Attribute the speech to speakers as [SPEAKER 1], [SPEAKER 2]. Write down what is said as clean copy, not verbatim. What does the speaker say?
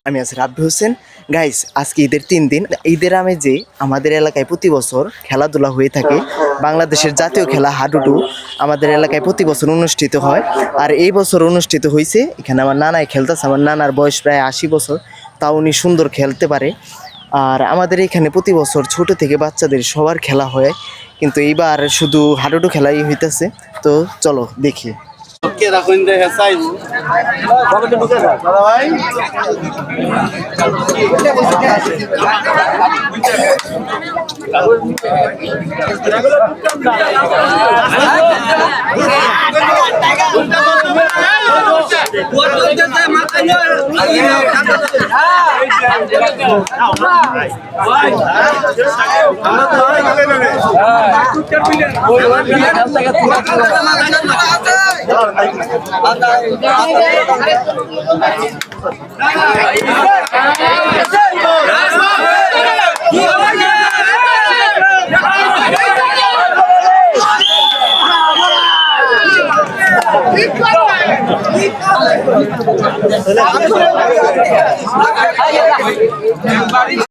[SPEAKER 1] আমি আছি রাব্বি হোসেন। গাইস, আজকে ঈদের 3 দিন। ঈদের আমেজে আমাদের এলাকায় প্রতি বছর খেলাধুলা হয়ে থাকে। বাংলাদেশের জাতীয় খেলা হাডুডু আমাদের এলাকায় প্রতি বছর অনুষ্ঠিত হয়। আর এই বছর অনুষ্ঠিত হয়েছে। এখানে আমার নানাই খেলতেছে। আমার নানার বয়স প্রায় 80 বছর, তাও উনি সুন্দর খেলতে পারে। আর আমাদের এখানে প্রতি বছর ছোট থেকে বাচ্চাদের সবার খেলা হয়, কিন্তু এইবার শুধু হাডুডু খেলাই হইতেছে। তো চলো দেখি।
[SPEAKER 2] Oke, rakuin deh sain. Dadah, ভাই।